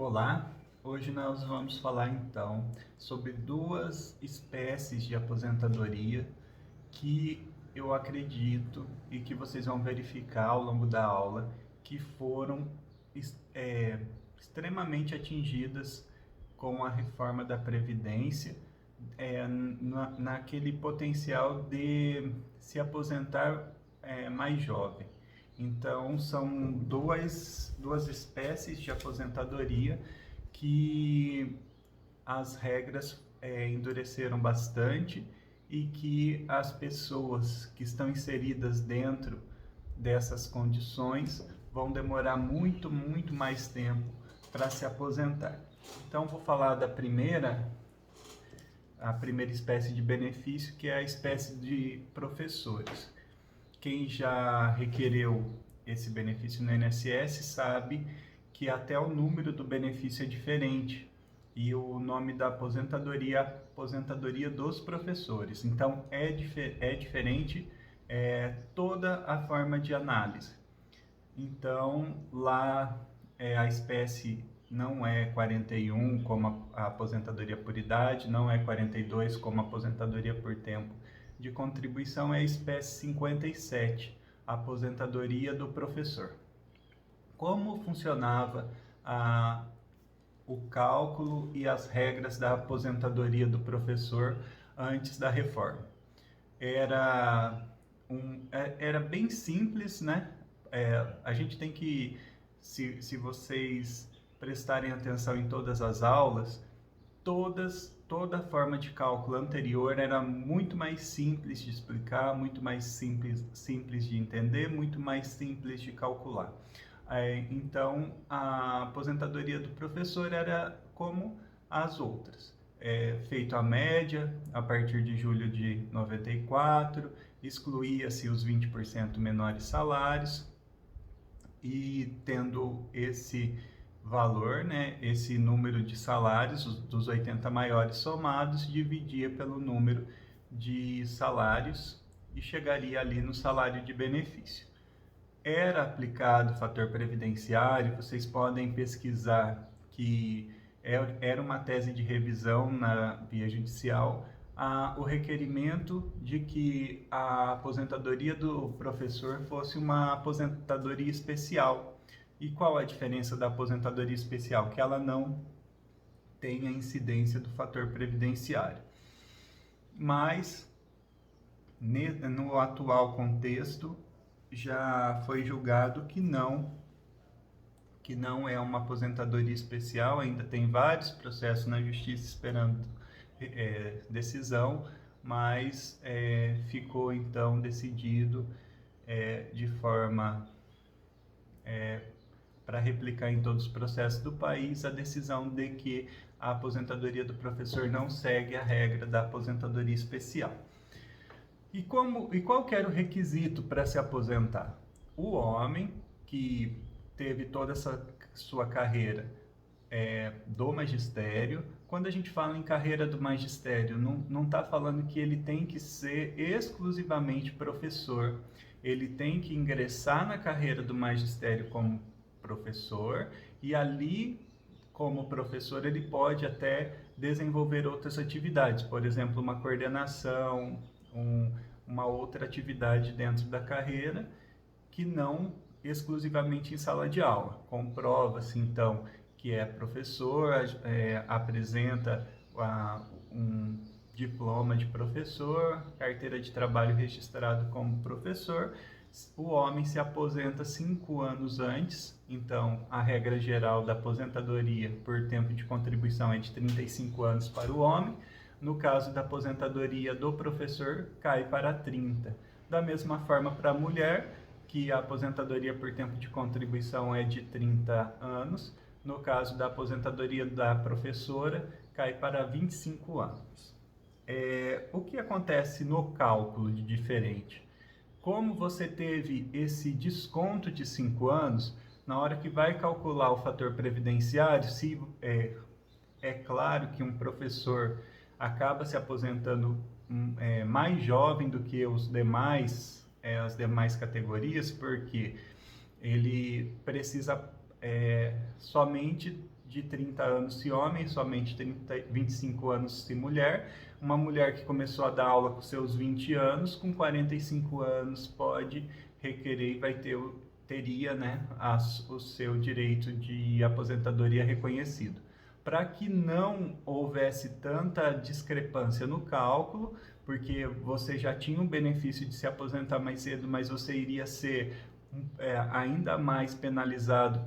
Olá, hoje nós vamos falar então sobre duas espécies de aposentadoria que eu acredito e que vocês vão verificar ao longo da aula que foram extremamente atingidas com a reforma da Previdência, naquele potencial de se aposentar mais jovem. Então, são duas espécies de aposentadoria que as regras endureceram bastante e que as pessoas que estão inseridas dentro dessas condições vão demorar muito, muito mais tempo para se aposentar. Então, vou falar da a primeira espécie de benefício, que é a espécie de professores. Quem já requereu esse benefício no INSS sabe que até o número do benefício é diferente e o nome da aposentadoria é aposentadoria dos professores. Então é diferente toda a forma de análise. Então lá a espécie não é 41 como a aposentadoria por idade, não é 42 como a aposentadoria por tempo de contribuição, é a espécie 57, a aposentadoria do professor. Como funcionava o cálculo e as regras da aposentadoria do professor antes da reforma? Era bem simples, né? A gente tem que, se vocês prestarem atenção em todas as aulas, toda forma de cálculo anterior era muito mais simples de explicar, muito mais simples de entender, muito mais simples de calcular. Então, a aposentadoria do professor era como as outras. Feito a média, a partir de julho de 94, excluía-se os 20% menores salários, e tendo esse valor, né, esse número de salários, dos 80 maiores somados, dividia pelo número de salários e chegaria ali no salário de benefício. Era aplicado o fator previdenciário, vocês podem pesquisar que era uma tese de revisão na via judicial, o requerimento de que a aposentadoria do professor fosse uma aposentadoria especial. E qual a diferença da aposentadoria especial? Que ela não tem a incidência do fator previdenciário. Mas, no atual contexto, já foi julgado que não é uma aposentadoria especial, ainda tem vários processos na justiça esperando decisão, mas ficou então decidido de forma para replicar em todos os processos do país a decisão de que a aposentadoria do professor não segue a regra da aposentadoria especial. E qual que era o requisito para se aposentar? O homem que teve toda essa sua carreira do magistério. Quando a gente fala em carreira do magistério, não está falando que ele tem que ser exclusivamente professor. Ele tem que ingressar na carreira do magistério como professor e ali, como professor, ele pode até desenvolver outras atividades, por exemplo, uma coordenação, uma outra atividade dentro da carreira que não exclusivamente em sala de aula. Comprova-se, então, que é professor, apresenta um diploma de professor, carteira de trabalho registrado como professor. O homem se aposenta 5 anos antes, então a regra geral da aposentadoria por tempo de contribuição é de 35 anos para o homem. No caso da aposentadoria do professor, cai para 30. Da mesma forma para a mulher, que a aposentadoria por tempo de contribuição é de 30 anos. No caso da aposentadoria da professora, cai para 25 anos. O que acontece no cálculo de diferente? Como você teve esse desconto de 5 anos, na hora que vai calcular o fator previdenciário, se é claro que um professor acaba se aposentando mais jovem do que as demais categorias, porque ele precisa somente de 30 anos se homem, somente 25 anos se mulher. Uma mulher que começou a dar aula com seus 20 anos, com 45 anos pode requerer e teria, né, o seu direito de aposentadoria reconhecido. Para que não houvesse tanta discrepância no cálculo, porque você já tinha o benefício de se aposentar mais cedo, mas você iria ser ainda mais penalizado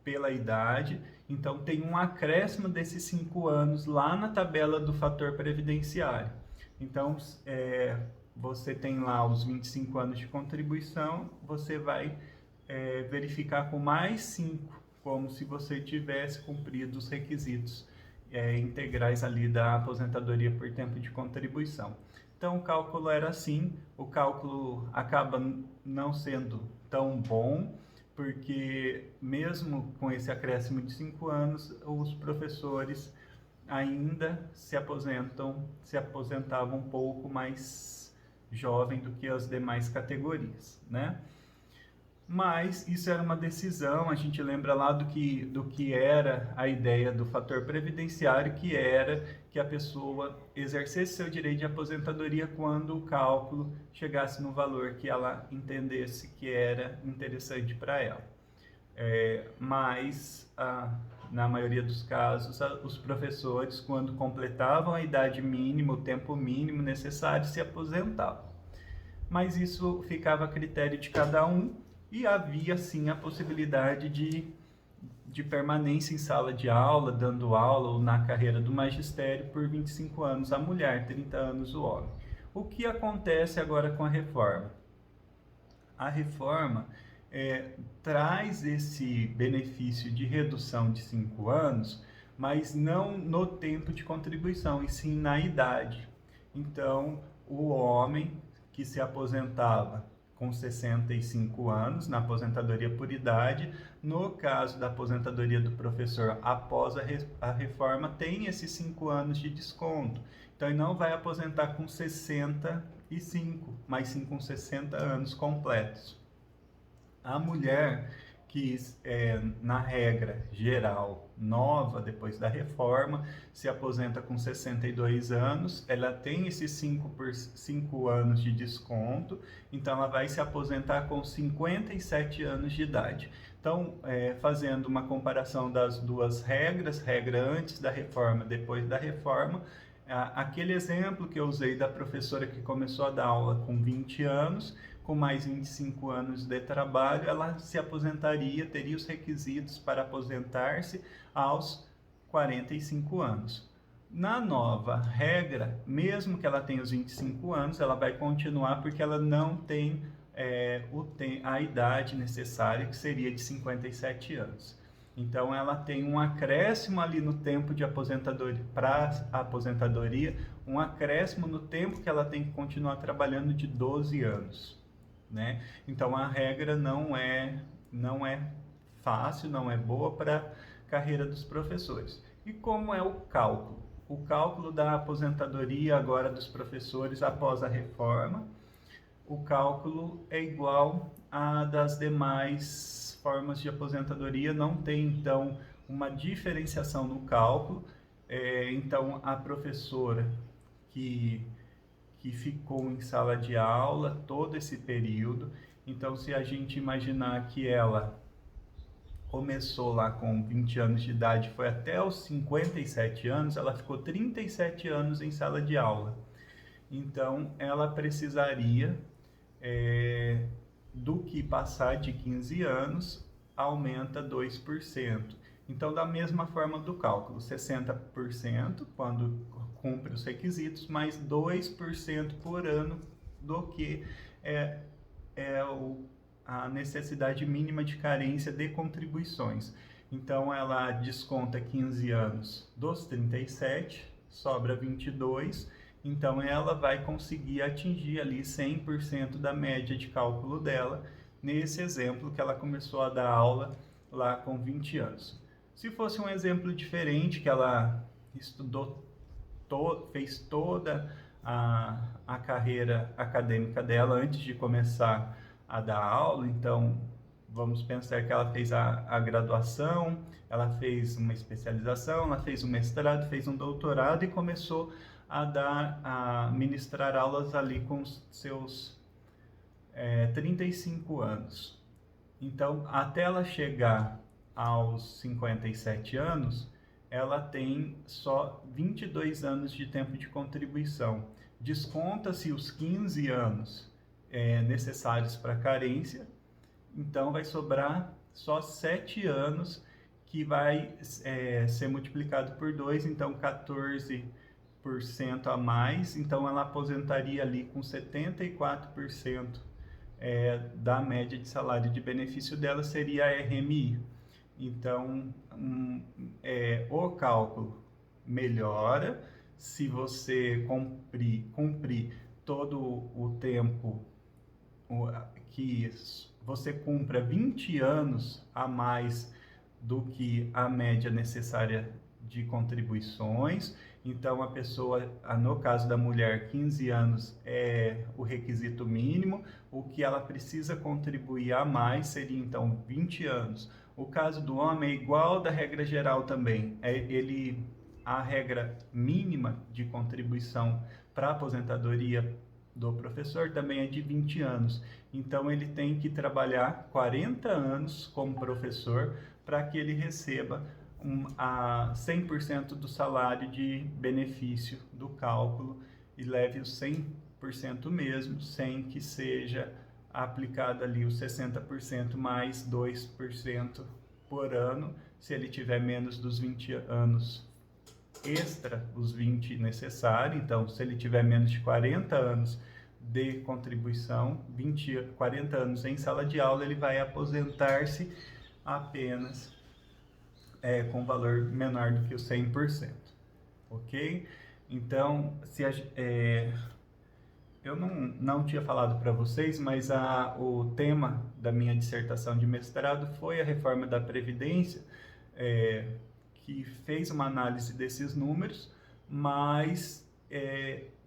pela idade, então tem um acréscimo desses 5 anos lá na tabela do fator previdenciário. Então, você tem lá os 25 anos de contribuição, você vai verificar com mais 5, como se você tivesse cumprido os requisitos integrais ali da aposentadoria por tempo de contribuição. Então, o cálculo era assim, o cálculo acaba não sendo tão bom, porque mesmo com esse acréscimo de 5 anos, os professores ainda se aposentavam um pouco mais jovem do que as demais categorias, né? Mas isso era uma decisão, a gente lembra lá do que era a ideia do fator previdenciário, que era que a pessoa exercesse seu direito de aposentadoria quando o cálculo chegasse no valor que ela entendesse que era interessante para ela. Mas, na maioria dos casos, os professores, quando completavam a idade mínima, o tempo mínimo necessário, se aposentavam. Mas isso ficava a critério de cada um, e havia sim a possibilidade de permanência em sala de aula, dando aula ou na carreira do magistério por 25 anos a mulher, 30 anos o homem. O que acontece agora com a reforma? A reforma traz esse benefício de redução de 5 anos, mas não no tempo de contribuição, e sim na idade. Então, o homem que se aposentava com 65 anos, na aposentadoria por idade. No caso da aposentadoria do professor, após a reforma, tem esses 5 anos de desconto. Então, ele não vai aposentar com 65, mas sim com 60 anos completos. A mulher que, na regra geral, nova, depois da reforma, se aposenta com 62 anos, ela tem esses 5 anos de desconto, então ela vai se aposentar com 57 anos de idade. Então, fazendo uma comparação das duas regras, regra antes da reforma, depois da reforma, aquele exemplo que eu usei da professora que começou a dar aula com 20 anos, com mais 25 anos de trabalho, ela se aposentaria, teria os requisitos para aposentar-se aos 45 anos. Na nova regra, mesmo que ela tenha os 25 anos, ela vai continuar porque ela não tem a idade necessária, que seria de 57 anos. Então, ela tem um acréscimo ali no tempo de aposentadoria, para a aposentadoria, um acréscimo no tempo que ela tem que continuar trabalhando de 12 anos. Né? Então, a regra não é fácil, não é boa para a carreira dos professores. E como é o cálculo? O cálculo da aposentadoria agora dos professores após a reforma, o cálculo é igual a das demais formas de aposentadoria, não tem então uma diferenciação no cálculo. Então, a professora que ficou em sala de aula todo esse período. Então, se a gente imaginar que ela começou lá com 20 anos de idade, foi até os 57 anos, ela ficou 37 anos em sala de aula. Então, ela precisaria do que passar de 15 anos, aumenta 2%. Então, da mesma forma do cálculo, 60% quando cumpre os requisitos, mais 2% por ano do que a necessidade mínima de carência de contribuições. Então, ela desconta 15 anos dos 37, sobra 22, então ela vai conseguir atingir ali 100% da média de cálculo dela, nesse exemplo que ela começou a dar aula lá com 20 anos. Se fosse um exemplo diferente, que ela estudou, fez toda a carreira acadêmica dela antes de começar a dar aula, então Vamos pensar que ela fez a graduação, ela fez uma especialização, ela fez um mestrado, fez um doutorado e começou a ministrar aulas ali com os seus 35 anos. Então, até ela chegar aos 57 anos, ela tem só 22 anos de tempo de contribuição. Desconta-se os 15 anos necessários para carência, então vai sobrar só 7 anos, que vai ser multiplicado por 2, então 14% a mais. Então ela aposentaria ali com 74% da média de salário de benefício dela, seria a RMI. Então o cálculo melhora se você cumprir todo o tempo que você cumpra 20 anos a mais do que a média necessária de contribuições. Então, a pessoa, no caso da mulher, 15 anos é o requisito mínimo. O que ela precisa contribuir a mais seria, então, 20 anos. O caso do homem é igual da regra geral também. A regra mínima de contribuição para a aposentadoria do professor também é de 20 anos. Então, ele tem que trabalhar 40 anos como professor para que ele receba 100% do salário de benefício do cálculo e leve os 100% mesmo, sem que seja aplicado ali os 60% mais 2% por ano, se ele tiver menos dos 20 anos extra, os 20 necessários. Então, se ele tiver menos de 40 anos de contribuição, 40 anos em sala de aula, ele vai aposentar-se apenas com valor menor do que o 100%, ok? Então, eu não tinha falado para vocês, mas o tema da minha dissertação de mestrado foi a reforma da Previdência, que fez uma análise desses números, mas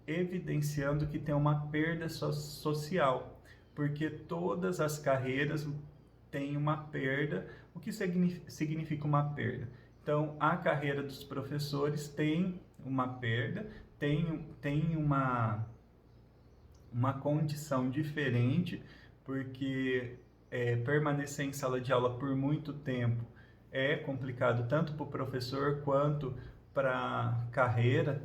evidenciando que tem uma perda social, porque todas as carreiras têm uma perda. O que significa uma perda? Então, a carreira dos professores tem uma perda, tem uma condição diferente, porque permanecer em sala de aula por muito tempo é complicado tanto para o professor quanto para a carreira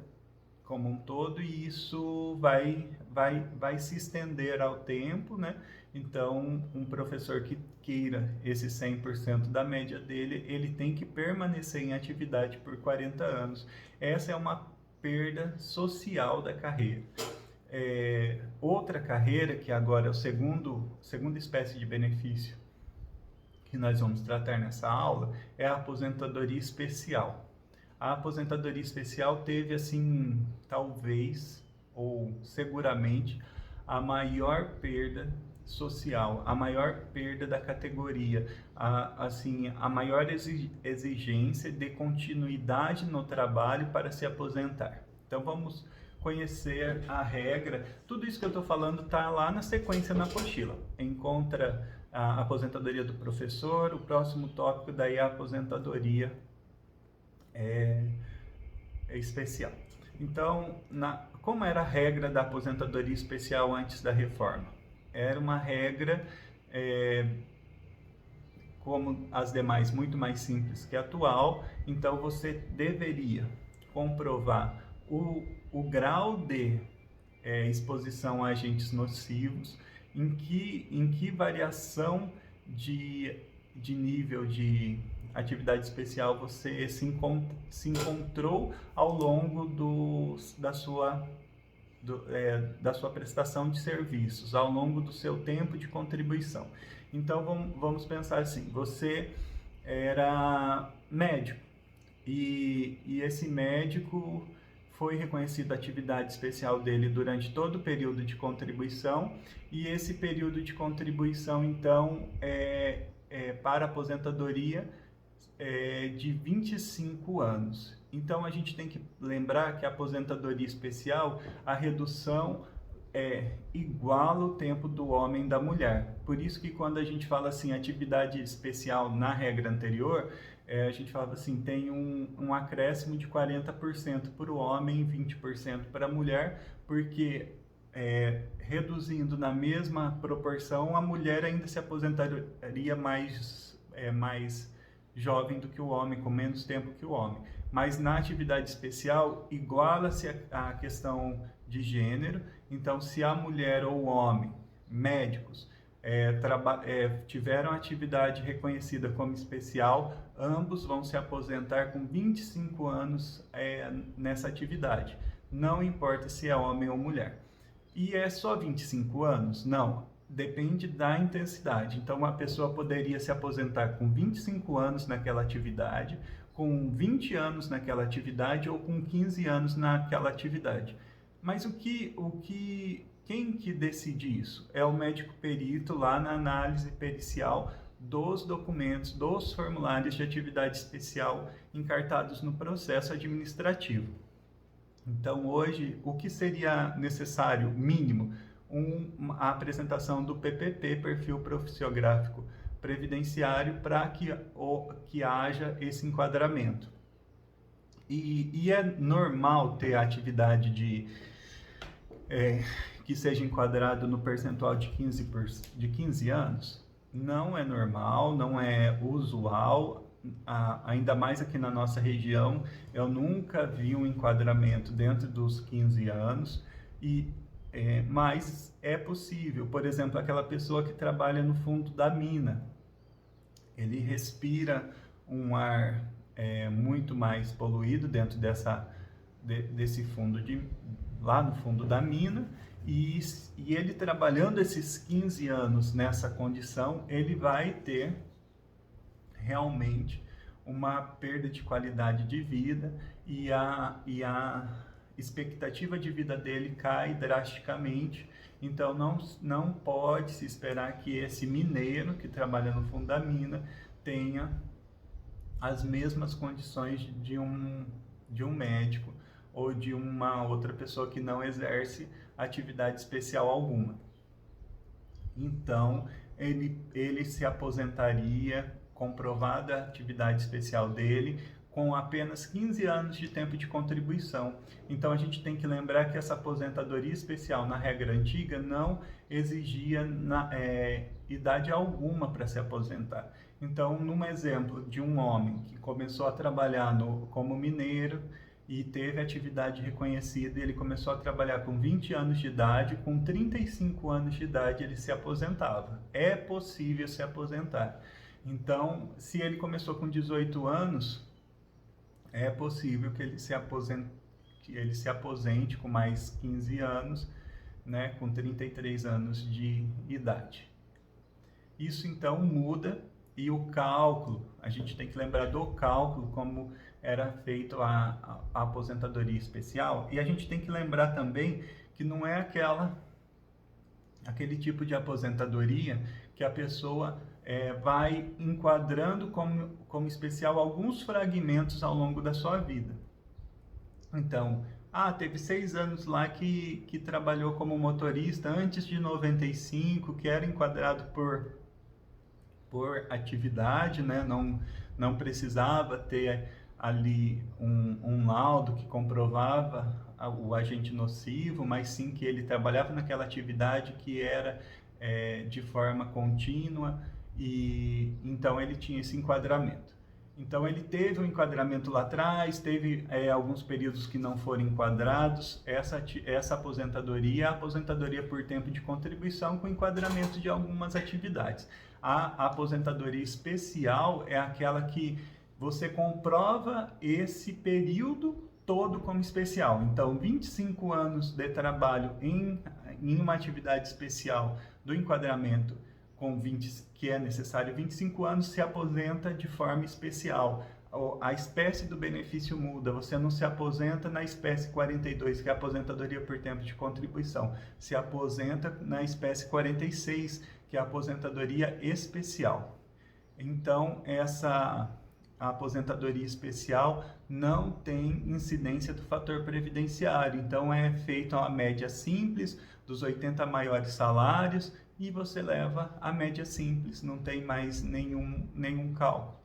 como um todo, e isso vai se estender ao tempo, né? Então, um professor que queira esse 100% da média dele, ele tem que permanecer em atividade por 40 anos. Essa é uma perda social da carreira. Outra carreira, que agora é a segunda espécie de benefício que nós vamos tratar nessa aula, é a aposentadoria especial. A aposentadoria especial teve, assim, talvez, ou seguramente, a maior perda social, a maior perda da categoria, a maior exigência de continuidade no trabalho para se aposentar. Então, vamos conhecer a regra. Tudo isso que eu estou falando está lá na sequência na apostila. Encontra a aposentadoria do professor, o próximo tópico daí é a aposentadoria especial. Então, como era a regra da aposentadoria especial antes da reforma? Era uma regra, como as demais, muito mais simples que a atual. Então, você deveria comprovar o grau de exposição a agentes nocivos, em que variação de nível de atividade especial você se encontrou ao longo da sua prestação de serviços, ao longo do seu tempo de contribuição. Então, vamos pensar assim: você era médico e esse médico foi reconhecida a atividade especial dele durante todo o período de contribuição, e esse período de contribuição, então, para a aposentadoria de 25 anos. Então, a gente tem que lembrar que a aposentadoria especial, a redução iguala o tempo do homem e da mulher. Por isso que quando a gente fala assim, atividade especial na regra anterior, a gente falava assim, tem um acréscimo de 40% para o homem e 20% para a mulher, porque reduzindo na mesma proporção, a mulher ainda se aposentaria mais jovem do que o homem, com menos tempo que o homem. Mas na atividade especial, iguala-se a questão de gênero. Então, se a mulher ou o homem, médicos, tiveram atividade reconhecida como especial, ambos vão se aposentar com 25 anos nessa atividade. Não importa se é homem ou mulher. E é só 25 anos? Não, depende da intensidade. Então, uma pessoa poderia se aposentar com 25 anos naquela atividade, com 20 anos naquela atividade ou com 15 anos naquela atividade. Mas quem que decide isso? É o médico perito lá na análise pericial dos documentos, dos formulários de atividade especial encartados no processo administrativo. Então, hoje, o que seria necessário, mínimo? A apresentação do PPP, Perfil Profissiográfico Previdenciário, para que haja esse enquadramento. E é normal ter a atividade que seja enquadrado no percentual de 15 anos? Não é normal, não é usual. Ainda mais aqui na nossa região, eu nunca vi um enquadramento dentro dos 15 anos, mas é possível. Por exemplo, aquela pessoa que trabalha no fundo da mina, ele respira um ar muito mais poluído dentro desse fundo, lá no fundo da mina, e ele trabalhando esses 15 anos nessa condição, ele vai ter realmente uma perda de qualidade de vida e a expectativa de vida dele cai drasticamente. Então não pode se esperar que esse mineiro que trabalha no fundo da mina tenha as mesmas condições de um médico ou de uma outra pessoa que não exerce atividade especial alguma. Então ele se aposentaria, comprovada a atividade especial dele, com apenas 15 anos de tempo de contribuição. Então, a gente tem que lembrar que essa aposentadoria especial, na regra antiga, não exigia idade alguma para se aposentar. Então, num exemplo de um homem que começou a trabalhar como mineiro e teve atividade reconhecida, ele começou a trabalhar com 20 anos de idade, com 35 anos de idade ele se aposentava. É possível se aposentar. Então, se ele começou com 18 anos, é possível que ele se aposente com mais 15 anos, né, com 33 anos de idade. Isso então muda, e o cálculo, a gente tem que lembrar do cálculo, como era feito a aposentadoria especial, e a gente tem que lembrar também que não é aquele tipo de aposentadoria que a pessoa vai enquadrando como especial alguns fragmentos ao longo da sua vida. Então, teve 6 anos lá que trabalhou como motorista antes de 95, que era enquadrado por atividade, né? Não precisava ter ali um laudo que comprovava o agente nocivo, mas sim que ele trabalhava naquela atividade que era de forma contínua, e então ele tinha esse enquadramento. Então ele teve um enquadramento lá atrás, teve alguns períodos que não foram enquadrados. Essa aposentadoria é a aposentadoria por tempo de contribuição com enquadramento de algumas atividades. A aposentadoria especial é aquela que você comprova esse período todo como especial. Então, 25 anos de trabalho em uma atividade especial do enquadramento que é necessário 25 anos, se aposenta de forma especial. A espécie do benefício muda, você não se aposenta na espécie 42, que é a aposentadoria por tempo de contribuição, se aposenta na espécie 46, que é a aposentadoria especial. Então, a aposentadoria especial não tem incidência do fator previdenciário, então é feita uma média simples dos 80 maiores salários e você leva a média simples, não tem mais nenhum cálculo.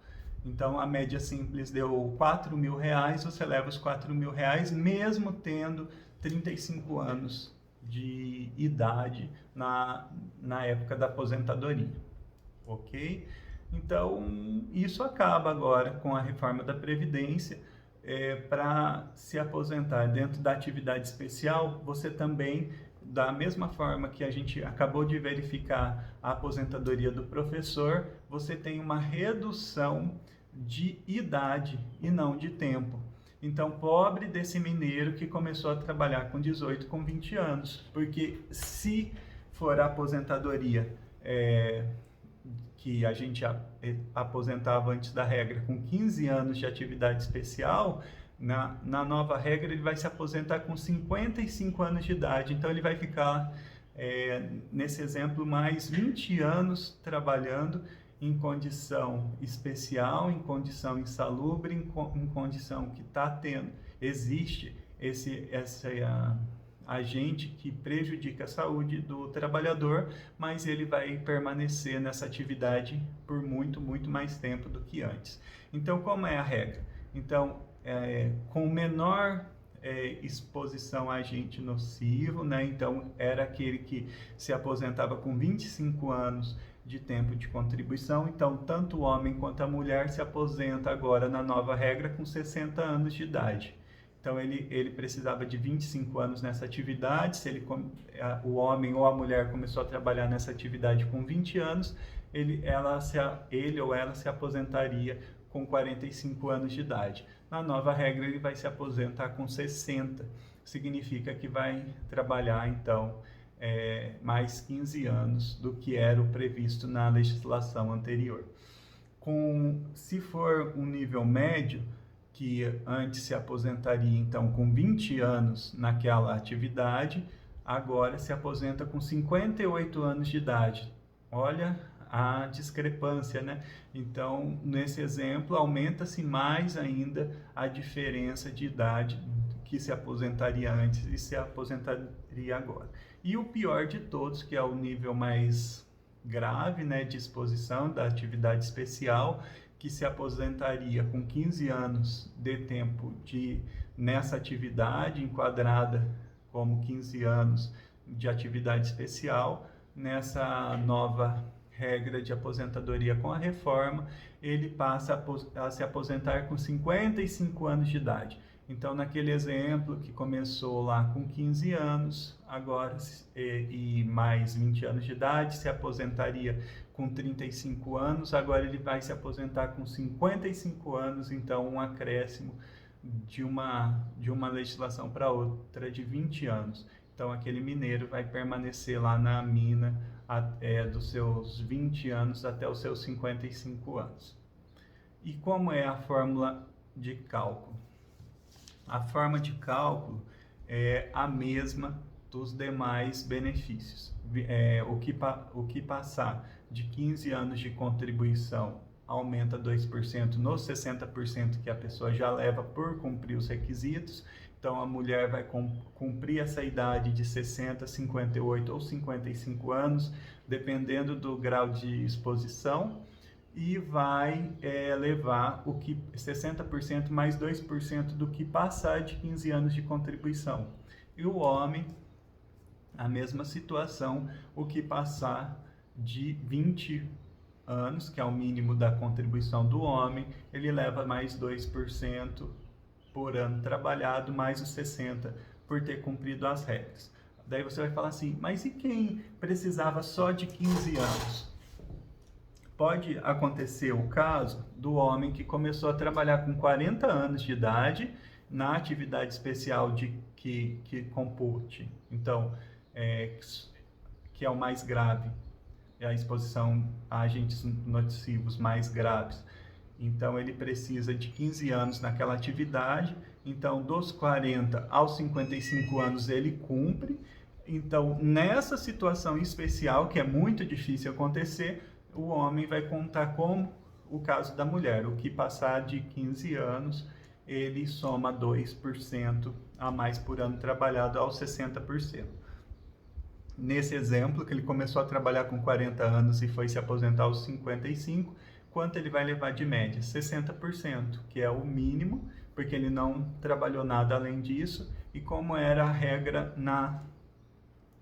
Então a média simples deu R$ 4.000, você leva os R$ 4.000 mesmo tendo 35 anos de idade na época da aposentadoria, ok? Então, isso acaba agora com a reforma da Previdência. Para se aposentar dentro da atividade especial, você também, da mesma forma que a gente acabou de verificar a aposentadoria do professor, você tem uma redução de idade e não de tempo. Então, pobre desse mineiro que começou a trabalhar com 18, com 20 anos, porque se for a aposentadoria que a gente aposentava antes da regra com 15 anos de atividade especial, na nova regra ele vai se aposentar com 55 anos de idade, então ele vai ficar, nesse exemplo, mais 20 anos trabalhando em condição especial, em condição insalubre, em condição que existe esse agente que prejudica a saúde do trabalhador, mas ele vai permanecer nessa atividade por muito mais tempo do que antes. Então, como é a regra? Então, com menor exposição a agente nocivo, né? Então, era aquele que se aposentava com 25 anos de tempo de contribuição. Então, tanto o homem quanto a mulher se aposenta agora na nova regra com 60 anos de idade. Então, ele precisava de 25 anos nessa atividade. Se o homem ou a mulher começou a trabalhar nessa atividade com 20 anos, ele ou ela se aposentaria com 45 anos de idade. Na nova regra, ele vai se aposentar com 60. Significa que vai trabalhar, então, mais 15 anos do que era o previsto na legislação anterior. Se for um nível médio, que antes se aposentaria então com 20 anos naquela atividade, agora se aposenta com 58 anos de idade. Olha a discrepância, né? Então, nesse exemplo, aumenta-se mais ainda a diferença de idade que se aposentaria antes e se aposentaria agora. E o pior de todos, que é o nível mais grave, né, de exposição da atividade especial, que se aposentaria com 15 anos de tempo nessa atividade, enquadrada como 15 anos de atividade especial. Nessa nova regra de aposentadoria com a reforma, ele passa a se aposentar com 55 anos de idade. Então, naquele exemplo que começou lá com 15 anos, agora e mais 20 anos de idade, se aposentaria com 35 anos, agora ele vai se aposentar com 55 anos, então um acréscimo de uma legislação para outra de 20 anos. Então, aquele mineiro vai permanecer lá na mina dos seus 20 anos até os seus 55 anos. E como é a fórmula de cálculo? A forma de cálculo é a mesma dos demais benefícios. O que passar de 15 anos de contribuição aumenta 2% nos 60% que a pessoa já leva por cumprir os requisitos. Então, a mulher vai cumprir essa idade de 60, 58 ou 55 anos, dependendo do grau de exposição, e vai levar 60% mais 2% do que passar de 15 anos de contribuição. E o homem, a mesma situação, o que passar de 20 anos, que é o mínimo da contribuição do homem, ele leva mais 2% por ano trabalhado, mais os 60% por ter cumprido as regras. Daí você vai falar assim, mas e quem precisava só de 15 anos? Pode acontecer o caso do homem que começou a trabalhar com 40 anos de idade na atividade especial que compute. Então, que é o mais grave, é a exposição a agentes nocivos mais graves. Então, ele precisa de 15 anos naquela atividade. Então, dos 40 aos 55 anos, ele cumpre. Então, nessa situação especial, que é muito difícil acontecer, o homem vai contar como o caso da mulher, o que passar de 15 anos, ele soma 2% a mais por ano trabalhado aos 60%. Nesse exemplo, que ele começou a trabalhar com 40 anos e foi se aposentar aos 55, quanto ele vai levar de média? 60%, que é o mínimo, porque ele não trabalhou nada além disso, e como era a regra na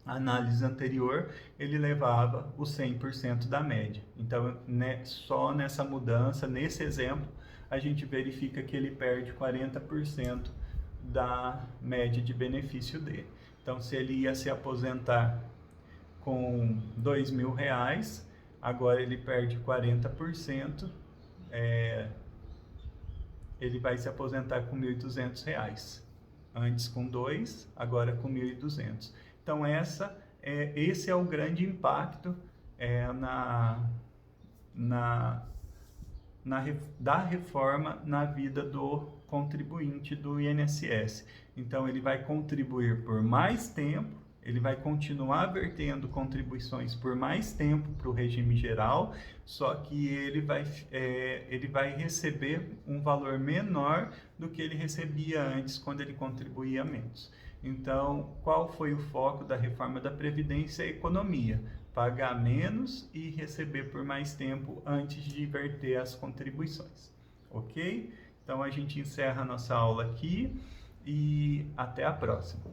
análise anterior, ele levava o 100% da média. Então, né, só nessa mudança, nesse exemplo, a gente verifica que ele perde 40% da média de benefício dele. Então, se ele ia se aposentar com R$2.000, agora ele perde 40%, ele vai se aposentar com R$1.200. Antes com 2, agora com 1.200. Então, esse é o grande impacto da reforma na vida do contribuinte do INSS. Então, ele vai contribuir por mais tempo, ele vai continuar vertendo contribuições por mais tempo para o regime geral, só que ele vai receber um valor menor do que ele recebia antes, quando ele contribuía menos. Então, qual foi o foco da reforma da Previdência? A economia. Pagar menos e receber por mais tempo antes de verter as contribuições. Ok? Então, a gente encerra a nossa aula aqui e até a próxima.